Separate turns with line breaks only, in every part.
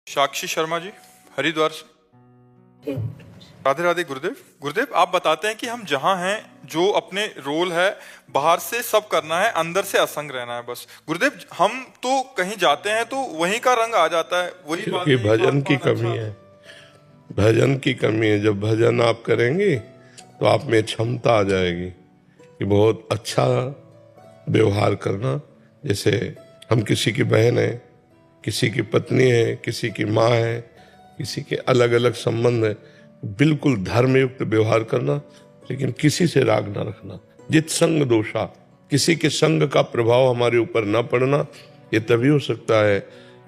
साक्षी शर्मा जी, हरिद्वार से। राधे राधे गुरुदेव। गुरुदेव, आप बताते हैं कि हम जहाँ हैं, जो अपने रोल है बाहर से सब करना है, अंदर से असंग रहना है बस। गुरुदेव, हम तो कहीं जाते हैं तो वहीं का रंग आ जाता है, वही
क्योंकि
बातें,
भजन की
खान-पान
कमी
अच्छा।
है। भजन की कमी है। जब भजन आप करेंगे तो आप में क्षमता आ जाएगी कि बहुत अच्छा व्यवहार करना। जैसे हम किसी की बहन है, किसी की पत्नी है, किसी की माँ है, किसी के अलग अलग संबंध है, बिल्कुल धर्मयुक्त व्यवहार करना, लेकिन किसी से राग ना रखना। जित संग दोषा, किसी के संग का प्रभाव हमारे ऊपर न पड़ना। ये तभी हो सकता है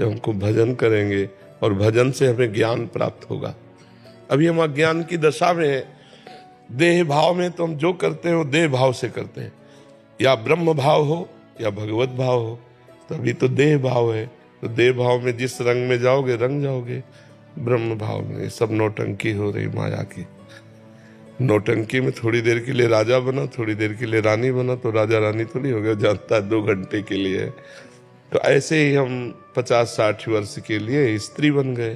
जब हमको भजन करेंगे और भजन से हमें ज्ञान प्राप्त होगा। अभी हम अज्ञान की दशा में है। देह भाव में तो हम जो करते हैं वो देह भाव से करते हैं, या ब्रह्म भाव हो या भगवत भाव हो। तभी तो देह भाव है। तो देह भाव में जिस रंग में जाओगे रंग जाओगे। ब्रह्म भाव में सब नौटंकी हो रही माया की। नौटंकी में थोड़ी देर के लिए राजा बना, थोड़ी देर के लिए रानी बना, तो राजा रानी तो नहीं हो गया, जानता है 2 घंटे के लिए। तो ऐसे ही हम 50-60 वर्ष के लिए स्त्री बन गए,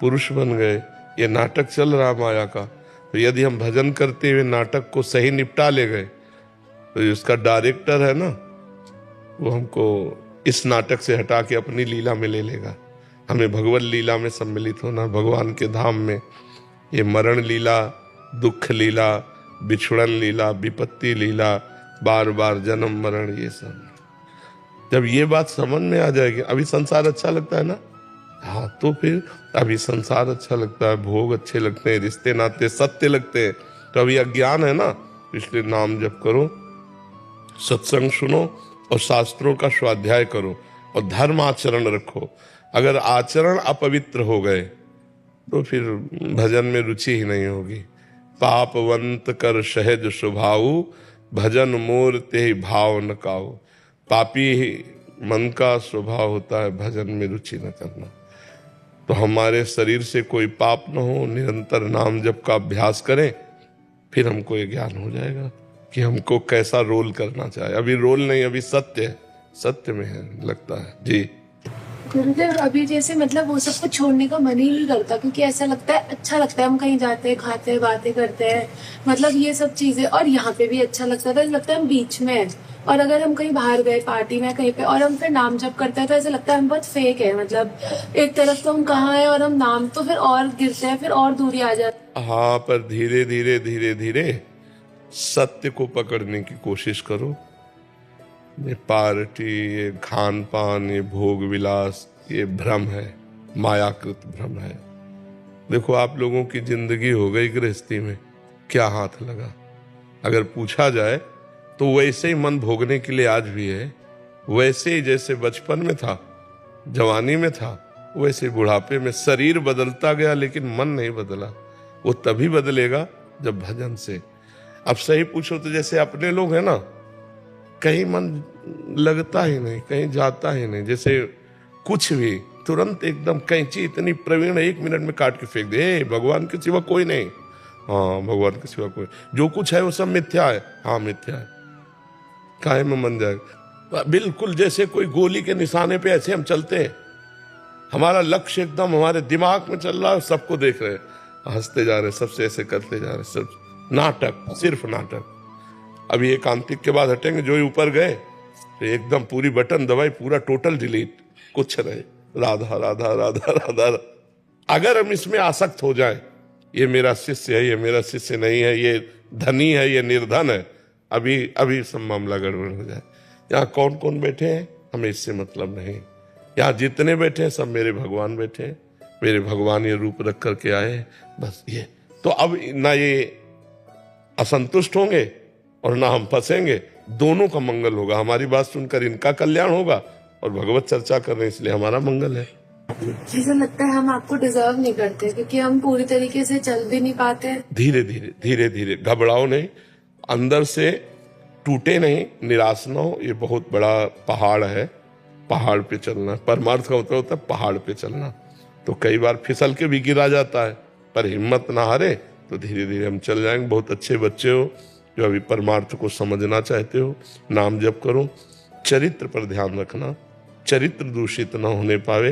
पुरुष बन गए। ये नाटक चल रहा माया का। तो यदि हम भजन करते हुए नाटक को सही निपटा ले गए तो उसका डायरेक्टर है ना, वो हमको इस नाटक से हटा के अपनी लीला में ले लेगा। हमें भगवत लीला में सम्मिलित होना, भगवान के धाम में। ये मरण लीला, दुख लीला, बिछुड़न लीला, विपत्ति लीला, बार बार जन्म मरण, ये सब जब ये बात समझ में आ जाएगी। अभी संसार अच्छा लगता है ना, हाँ, तो फिर अभी संसार अच्छा लगता है, भोग अच्छे लगते हैं, रिश्ते नाते सत्य लगते हैं। तो अभी अज्ञान है ना, इसलिए नाम जप करो, सत्संग सुनो और शास्त्रों का स्वाध्याय करो और धर्म आचरण रखो। अगर आचरण अपवित्र हो गए तो फिर भजन में रुचि ही नहीं होगी। पापवंत कर सहज स्वभाव, भजन मोर ते भाव न काऊ। पापी मन का स्वभाव होता है भजन में रुचि न करना। तो हमारे शरीर से कोई पाप न हो, निरंतर नाम जप का अभ्यास करें, फिर हमको ये ज्ञान हो जाएगा कि हमको कैसा रोल करना चाहिए। अभी रोल नहीं, अभी सत्य है, सत्य में है लगता है जी।
गुरुदेव, अभी जैसे मतलब वो सब कुछ छोड़ने का मन ही नहीं करता, क्योंकि ऐसा लगता है, अच्छा लगता है, हम कहीं जाते हैं, खाते हैं, बातें करते हैं, मतलब ये सब चीजें। और यहाँ पे भी अच्छा लगता था, लगता है हम बीच में हैं। और अगर हम कहीं बाहर गए पार्टी में कहीं पे और हम फिर नाम जप करते हैं तो ऐसा लगता है हम बहुत फेक है। मतलब एक तरफ तो हम कहाँ हैं और हम नाम तो फिर और गिरते हैं, फिर और दूरी आ जाती है।
हाँ, पर धीरे धीरे धीरे धीरे सत्य को पकड़ने की कोशिश करो। ये पार्टी, ये खान पान, ये भोग विलास, ये भ्रम है, मायाकृत भ्रम है। देखो, आप लोगों की जिंदगी हो गई गृहस्थी में, क्या हाथ लगा? अगर पूछा जाए तो वैसे ही मन भोगने के लिए आज भी है। वैसे ही जैसे बचपन में था, जवानी में था, वैसे बुढ़ापे में। शरीर बदलता गया लेकिन मन नहीं बदला। वो तभी बदलेगा जब भजन से। अब सही पूछो तो जैसे अपने लोग हैं ना, कहीं मन लगता ही नहीं, कहीं जाता ही नहीं। जैसे कुछ भी तुरंत एकदम कैंची इतनी प्रवीण 1 मिनट में काट के फेंक दे, भगवान के सिवा कोई नहीं। हाँ, भगवान के सिवा कोई, जो कुछ है वो सब मिथ्या है। हाँ, मिथ्या है, काहे में मन जाएगा। बिल्कुल जैसे कोई गोली के निशाने पे ऐसे हम चलते हैं। हमारा लक्ष्य एकदम हमारे दिमाग में चल रहा है, सबको देख रहे हैं, हंसते जा रहे, सबसे ऐसे करते जा रहे, सब नाटक, सिर्फ नाटक। अभी एकांतिक के बाद हटेंगे, जो ही ऊपर गए तो एकदम पूरी बटन दबाई, पूरा टोटल डिलीट, कुछ रहे, राधा राधा राधा राधा। अगर हम इसमें आसक्त हो जाए, ये मेरा शिष्य है, ये मेरा शिष्य नहीं है, ये धनी है, ये निर्धन है, अभी अभी सब मामला गड़बड़ हो जाए। यहाँ कौन कौन बैठे हैं हमें इससे मतलब नहीं। यहाँ जितने बैठे हैं सब मेरे भगवान बैठे हैं। मेरे भगवान ये रूप रख करके आए, बस ये। तो अब ना ये असंतुष्ट होंगे और ना हम फंसेंगे, दोनों का मंगल होगा। हमारी बात सुनकर इनका कल्याण होगा और भगवत चर्चा कर रहे हैं इसलिए हमारा मंगल है।
ऐसा लगता है हम आपको डिजर्व नहीं करते, क्योंकि हम पूरी तरीके से चल भी नहीं पाते।
धीरे धीरे धीरे धीरे, घबराओ नहीं, अंदर से टूटे नहीं, निराश न हो। ये बहुत बड़ा पहाड़ है, पहाड़ पे चलना। परमार्थ का मतलब होता है पहाड़ पे चलना। तो कई बार फिसल के भी गिरा जाता है, पर हिम्मत ना हारे, तो धीरे धीरे हम चल जाएंगे। बहुत अच्छे बच्चे हो जो अभी परमार्थ को समझना चाहते हो, नाम जप करो, चरित्र पर ध्यान रखना, चरित्र दूषित न होने पावे,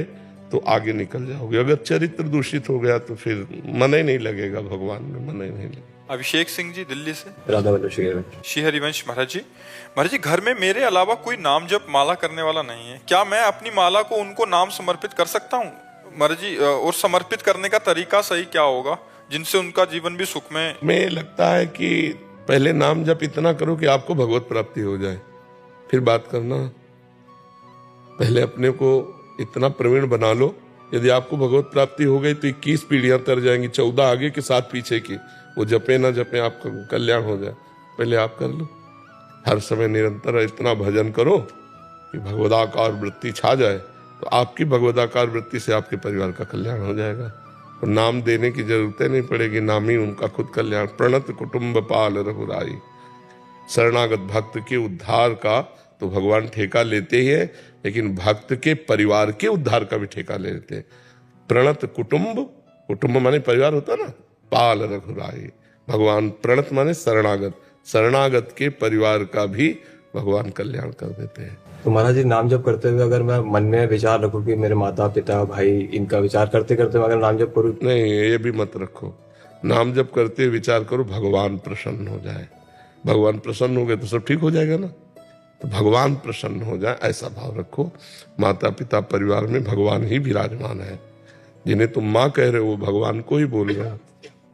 तो आगे निकल जाओगे। अगर चरित्र दूषित हो गया तो फिर मन ही नहीं लगेगा भगवान में, मन ही नहीं लगेगा।
अभिषेक सिंह जी दिल्ली से।
राधा वल्लभ श्री
श्री हरिवंश महाराज जी घर में मेरे अलावा कोई नाम जप माला करने वाला नहीं है, क्या मैं अपनी माला को उनको नाम समर्पित कर सकता हूँ महाराज जी? और समर्पित करने का तरीका सही क्या होगा जिनसे उनका जीवन भी सुखमय?
मैं लगता है कि पहले नाम जप इतना करो कि आपको भगवत प्राप्ति हो जाए, फिर बात करना। पहले अपने को इतना प्रवीण बना लो, यदि आपको भगवत प्राप्ति हो गई तो 21 पीढ़ियां तर जाएंगी, 14 आगे के 7 पीछे की। वो जपे ना जपे आपका कल्याण हो जाए, पहले आप कर लो। हर समय निरंतर इतना भजन करो कि भगवदाकार वृत्ति छा जाए, तो आपकी भगवदाकार वृत्ति से आपके परिवार का कल्याण हो जाएगा। और नाम देने की जरूरत नहीं पड़ेगी, नाम ही उनका खुद कल्याण। प्रणत कुटुंब पाल रघुराई, शरणागत भक्त के उद्धार का तो भगवान ठेका लेते ही है, लेकिन भक्त के परिवार के उद्धार का भी ठेका ले लेते हैं। प्रणत कुटुंब, कुटुंब माने परिवार होता ना, पाल रघुराई, भगवान प्रणत माने शरणागत, शरणागत के परिवार का भी भगवान कल्याण कर देते हैं।
तो महाराज जी नाम जप करते हुए अगर मैं मन में विचार रखूं कि मेरे माता पिता भाई इनका विचार करते करते मैं अगर नाम जप करूं,
नहीं, ये भी मत रखो। नाम जप करते विचार करो भगवान प्रसन्न हो जाए। भगवान प्रसन्न हो गए तो सब ठीक हो जाएगा ना। तो भगवान प्रसन्न हो जाए ऐसा भाव रखो। माता पिता परिवार में भगवान ही विराजमान है। जिन्हें तुम माँ कह रहे हो वो भगवान को ही बोल रहे हो,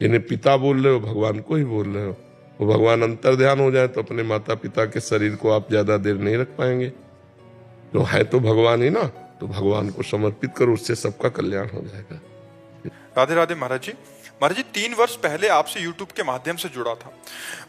जिन्हें पिता बोल रहे हो भगवान को ही बोल रहे हो। वो भगवान अंतर ध्यान हो जाए तो अपने माता पिता के शरीर को आप ज्यादा देर नहीं रख पाएंगे। तो है तो भगवान ही ना, तो भगवान को समर्पित करो, उससे सबका कल्याण हो जाएगा।
राधे राधे महाराज जी। महाराज जी 3 वर्ष पहले आपसे YouTube के माध्यम से जुड़ा था।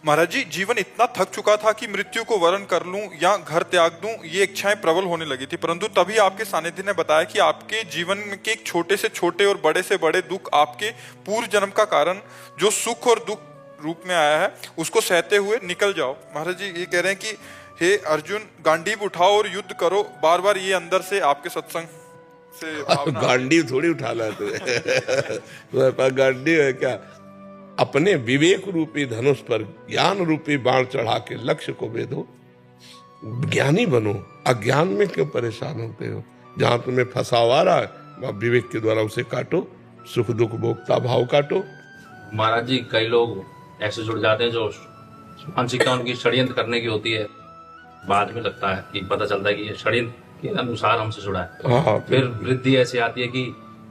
महाराज जी जीवन इतना थक चुका था कि मृत्यु को वरण कर लूं या घर त्याग दूं, ये इच्छाएं प्रबल होने लगी थी। परंतु तभी आपके सानिध्य ने बताया कि आपके जीवन के एक छोटे से छोटे और बड़े से बड़े दुख आपके पूर्व जन्म का कारण जो सुख और दुख रूप में आया है उसको सहते हुए निकल जाओ। महाराज जी ये कह रहे हैं कि हे अर्जुन गांडीव उठाओ और युद्ध करो। बार बार ये अंदर से आपके सत्संग से
गांडी थोड़ी उठाना है तुम्हें पास गांडी है क्या? अपने विवेक रूपी धनुष पर ज्ञान रूपी बाण चढ़ा के लक्ष्य को भेदो, ज्ञानी बनो। अज्ञान में क्यों परेशान होते हो? जहां तुम्हें फंसाव आ रहा है वहां विवेक के द्वारा उसे काटो, सुख दुख भोक्ता भाव काटो।
महाराज जी कई लोग ऐसे जुड़ जाते हैं जो मानसिकता उनकी षड्यंत्र करने की होती है, बाद में लगता है कि पता चलता है कि ये षड्यंत्र के अनुसार हमसे जुड़ा है।
हाँ,
फिर वृद्धि ऐसी आती है कि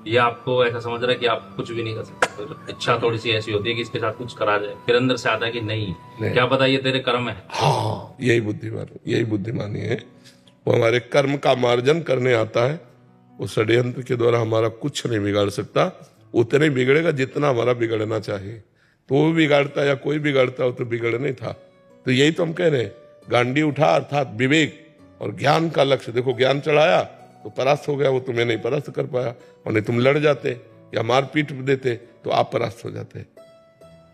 ये आपको ऐसा समझ रहा है कि आप कुछ भी नहीं कर सकते। फिर इच्छा थोड़ी सी ऐसी होती है कि इसके साथ कुछ करा जाए, फिर अंदर से आता है कि नहीं। क्या पता ये तेरे कर्म है।
हाँ, यही बुद्धिमानी है। वो हमारे कर्म का मार्जन करने आता है। वो षड्यंत्र के द्वारा हमारा कुछ नहीं बिगाड़ सकता। उतने बिगड़ेगा जितना हमारा बिगड़ना चाहिए। तो वो बिगाड़ता या कोई बिगाड़ता हो तो बिगड़ने था। तो यही तो हम कह रहे हैं, गांडी उठा अर्थात विवेक और ज्ञान का लक्ष्य। देखो ज्ञान चढ़ाया तो परास्त हो गया, वो तुम्हें नहीं परास्त कर पाया। और नहीं तुम लड़ जाते या मार पीट देते तो आप परास्त हो जाते।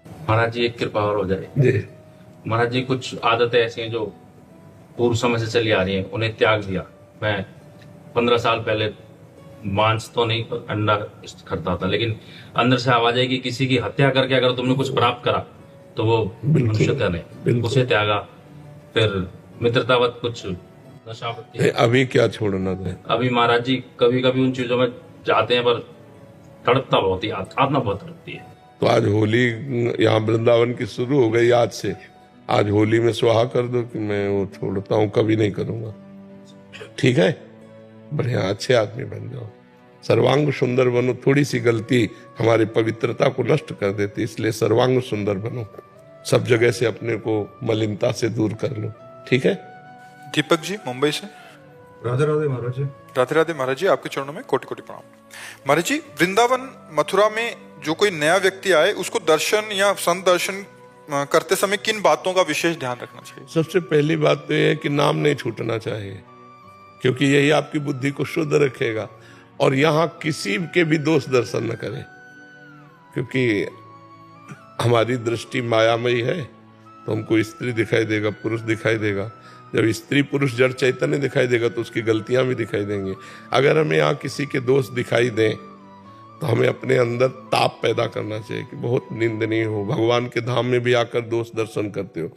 महाराज जी एक कृपा और हो जाए
जी
महाराज जी। कुछ आदतें ऐसी हैं जो पूर्व समय से चली आ रही हैं, उन्हें त्याग दिया। मैं 15 साल पहले मांस तो नहीं पर अंडा खाता था, लेकिन अंदर से आवाज है कि किसी की हत्या करके अगर तुमने कुछ प्राप्त करा तो वो मनुष्यता नहीं, उसे त्यागा। फिर मित्रतावत कुछ नशावती।
अभी क्या छोड़ना था?
अभी महाराज जी कभी कभी उन चीजों में जाते हैं पर तड़पता बहुत ही, आत्मा बहुत तड़पती है।
तो आज होली यहाँ वृंदावन की शुरू हो गई आज से। आज होली में स्वाहा कर दो कि मैं वो छोड़ता हूँ, कभी नहीं करूंगा। ठीक है, बढ़िया अच्छे आदमी बन जाओ, सर्वांग सुंदर बनो। थोड़ी सी गलती हमारी पवित्रता को नष्ट कर देती, इसलिए सर्वांग सुंदर बनो। सब जगह से अपने को मलिनता से दूर कर लो। ठीक है।
दीपक जी मुंबई से।
राधे राधे महाराज जी।
राधे राधे महाराज जी, आपके चरणों में कोटि कोटि प्रणाम। महाराज जी वृंदावन मथुरा में जो कोई नया व्यक्ति आए उसको दर्शन या संत दर्शन करते समय किन बातों का विशेष ध्यान रखना चाहिए?
सबसे पहली बात तो यह है कि नाम नहीं छूटना चाहिए, क्योंकि यही आपकी बुद्धि को शुद्ध रखेगा। और यहाँ किसी के भी दोष दर्शन न करें, क्योंकि हमारी दृष्टि मायामयी है। तो हमको स्त्री दिखाई देगा, पुरुष दिखाई देगा। जब स्त्री पुरुष जड़ चैतन्य दिखाई देगा तो उसकी गलतियां भी दिखाई देंगी। अगर हमें यहाँ किसी के दोष दिखाई दें तो हमें अपने अंदर ताप पैदा करना चाहिए कि बहुत निंदनीय हो, भगवान के धाम में भी आकर दोष दर्शन करते हो।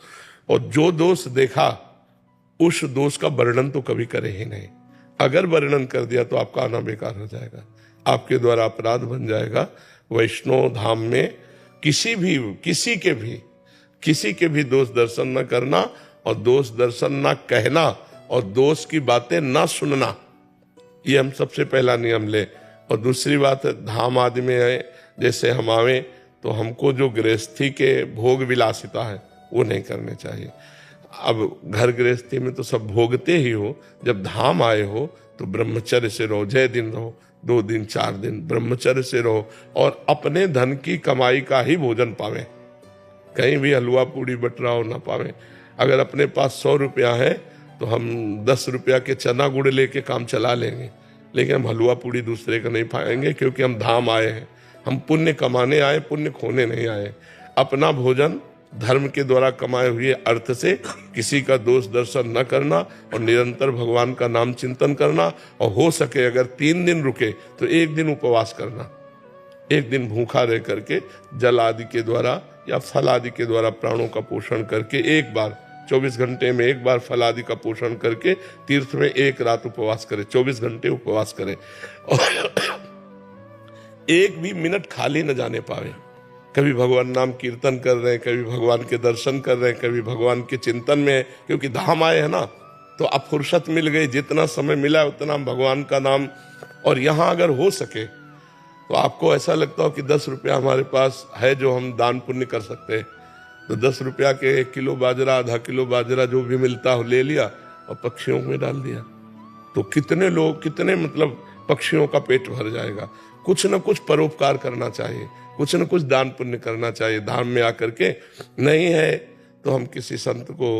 और जो दोष देखा उस दोष का वर्णन तो कभी करे ही नहीं। अगर वर्णन कर दिया तो आपका आना बेकार हो जाएगा। आपके द्वारा अपराध बन जाएगा। वैष्णव धाम में किसी के भी दोष दर्शन न करना, और दोष दर्शन न कहना, और दोष की बातें न सुनना, ये हम सबसे पहला नियम ले। और दूसरी बात है, धाम आदि में है जैसे हम आवे तो हमको जो गृहस्थी के भोग विलासिता है वो नहीं करने चाहिए। अब घर गृहस्थी में तो सब भोगते ही हो, जब धाम आए हो तो ब्रह्मचर्य से रहो, 6 दिन रहो, 2 दिन 4 दिन ब्रह्मचर्य से रहो, और अपने धन की कमाई का ही भोजन पावे, कहीं भी हलवा पूड़ी बटराव ना पावे। अगर अपने पास 100 रुपया है तो हम 10 रुपया के चना गुड़ लेके काम चला लेंगे, लेकिन हम हलवा पूड़ी दूसरे का नहीं पाएंगे, क्योंकि हम धाम आए हैं, हम पुण्य कमाने आए, पुण्य खोने नहीं आए। अपना भोजन धर्म के द्वारा कमाए हुए अर्थ से किसी का दोष दर्शन न करना, और निरंतर भगवान का नाम चिंतन करना, और हो सके अगर 3 दिन रुके तो 1 दिन उपवास करना, 1 दिन भूखा रह करके जल आदि के द्वारा या फल आदि के द्वारा प्राणों का पोषण करके, एक बार 24 घंटे में एक बार फल आदि का पोषण करके तीर्थ में 1 रात उपवास करे, 24 घंटे उपवास करे, और 1 भी मिनट खाली न जाने पावे। कभी भगवान नाम कीर्तन कर रहे हैं, कभी भगवान के दर्शन कर रहे हैं, कभी भगवान के चिंतन में है, क्योंकि धाम आए हैं ना, तो अब फुर्सत मिल गई, जितना समय मिला उतना भगवान का नाम। और यहाँ अगर हो सके तो आपको ऐसा लगता हो कि 10 रुपया हमारे पास है जो हम दान पुण्य कर सकते हैं, तो 10 रुपया के 1 किलो बाजरा, आधा किलो बाजरा जो भी मिलता हो ले लिया और पक्षियों में डाल दिया, तो कितने मतलब पक्षियों का पेट भर जाएगा। कुछ न कुछ परोपकार करना चाहिए, कुछ न कुछ दान पुण्य करना चाहिए। धाम में आकर के नहीं है तो हम किसी संत को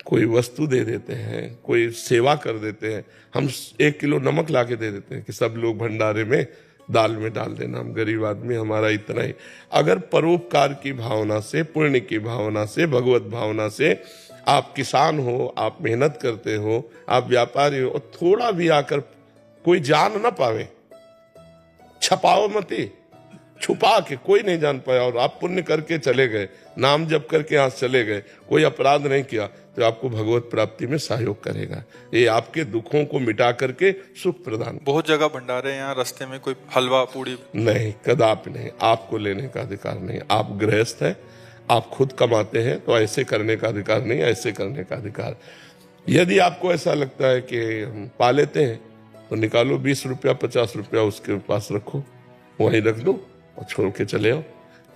कोई वस्तु दे देते हैं, कोई सेवा कर देते हैं, हम 1 किलो नमक ला के दे देते हैं कि सब लोग भंडारे में दाल में डाल देना, हम गरीब आदमी, हमारा इतना ही। अगर परोपकार की भावना से, पुण्य की भावना से, भगवत भावना से, आप किसान हो, आप मेहनत करते हो, आप व्यापारी हो, और थोड़ा भी आकर कोई जान ना पावे, छपाओ मती, छुपा के कोई नहीं जान पाया, और आप पुण्य करके चले गए, नाम जप करके यहाँ चले गए, कोई अपराध नहीं किया, तो आपको भगवत प्राप्ति में सहयोग करेगा। ये आपके दुखों को मिटा करके सुख प्रदान।
बहुत जगह भंडारे हैं, यहाँ रास्ते में कोई हलवा पूड़ी
नहीं, कदापि नहीं, आपको लेने का अधिकार नहीं। आप गृहस्थ हैं, आप खुद कमाते हैं, तो ऐसे करने का अधिकार नहीं, ऐसे करने का अधिकार। यदि आपको ऐसा लगता है कि हम पा लेते हैं तो निकालो 20 रुपया 50 रुपया उसके पास रखो, वहीं रख दो और छोड़ के चले आओ।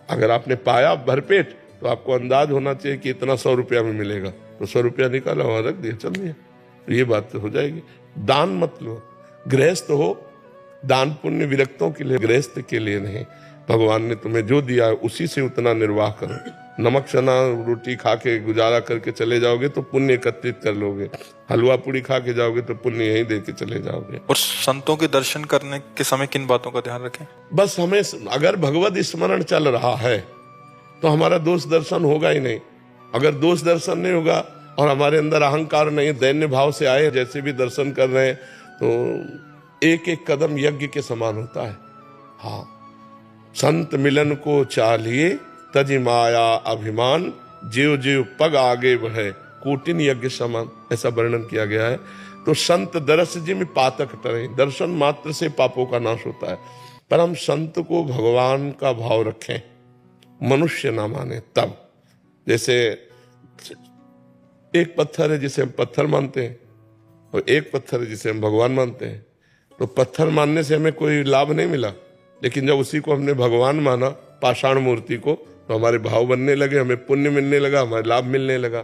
अगर आपने पाया भरपेट तो आपको अंदाज होना चाहिए कि इतना 100 रुपया में मिलेगा, तो 100 रुपया निकाला वहां रख दिया, चल दिया, तो ये बात तो हो जाएगी। दान मत लो, गृहस्थ हो, दान पुण्य विरक्तों के लिए, गृहस्थ के लिए नहीं। भगवान ने तुम्हें जो दिया है उसी से उतना निर्वाह करो। नमक चना रोटी खा के गुजारा करके चले जाओगे तो पुण्य एकत्रित कर लोगे, हलवा पूड़ी खा के जाओगे तो पुण्य यहीं दे के चले जाओगे।
और संतों के दर्शन करने के समय किन बातों का ध्यान रखें?
बस हमें अगर भगवत स्मरण चल रहा है तो हमारा दोष दर्शन होगा ही नहीं। अगर दोष दर्शन नहीं होगा और हमारे अंदर अहंकार नहीं, दैन्य भाव से आए जैसे भी दर्शन कर रहे हैं, तो एक एक कदम यज्ञ के समान होता है। हाँ, संत मिलन को चाहिए तज माया अभिमान, जीव जीव पग आगे बढ़े कोटिन यज्ञ समान, ऐसा वर्णन किया गया है। तो संत दरस जिम पातक टरे, दर्शन मात्र से पापों का नाश होता है। पर हम संत को भगवान का भाव रखें, मनुष्य ना माने तब। जैसे एक पत्थर है जिसे हम पत्थर मानते हैं और एक पत्थर है जिसे हम भगवान मानते हैं, तो पत्थर मानने से हमें कोई लाभ नहीं मिला, लेकिन जब उसी को हमने भगवान माना, पाषाण मूर्ति को, तो हमारे भाव बनने लगे, हमें पुण्य मिलने लगा, हमारे लाभ मिलने लगा।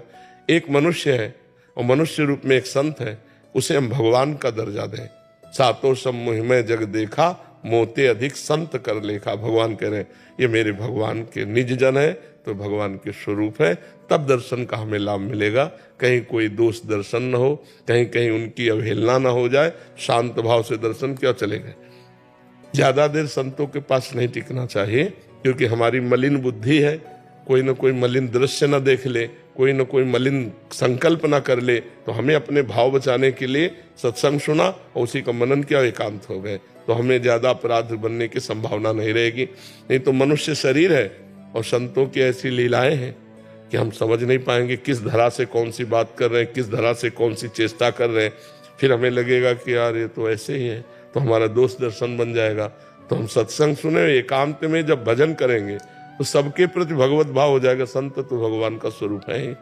एक मनुष्य है और मनुष्य रूप में एक संत है, उसे हम भगवान का दर्जा दें। सातों सम्मोह में जग देखा, मोते अधिक संत कर लेखा। भगवान कह रहे हैं ये मेरे भगवान के निज जन है, तो भगवान के स्वरूप है, तब दर्शन का हमें लाभ मिलेगा। कहीं कोई दोष दर्शन न हो, कहीं कहीं उनकी अवहेलना न हो जाए, शांत भाव से दर्शन किया चले गए। ज्यादा देर संतों के पास नहीं टिकना चाहिए, क्योंकि हमारी मलिन बुद्धि है, कोई न कोई मलिन दृश्य न देख ले, कोई न कोई मलिन संकल्प ना कर ले, तो हमें अपने भाव बचाने के लिए सत्संग सुना और उसी का मनन किया, एकांत हो गए, तो हमें ज्यादा अपराध बनने की संभावना नहीं रहेगी। नहीं तो मनुष्य शरीर है और संतों की ऐसी लीलाएं हैं कि हम समझ नहीं पाएंगे किस धरा से कौन सी बात कर रहे हैं, किस धरा से कौन सी चेष्टा कर रहे हैं। फिर हमें लगेगा कि यार ये तो ऐसे ही है, तो हमारा दोष दर्शन बन जाएगा। तो हम सत्संग सुने, एकांत में जब भजन करेंगे तो सबके प्रति भगवत भाव हो जाएगा। संत तो भगवान का स्वरूप है ही।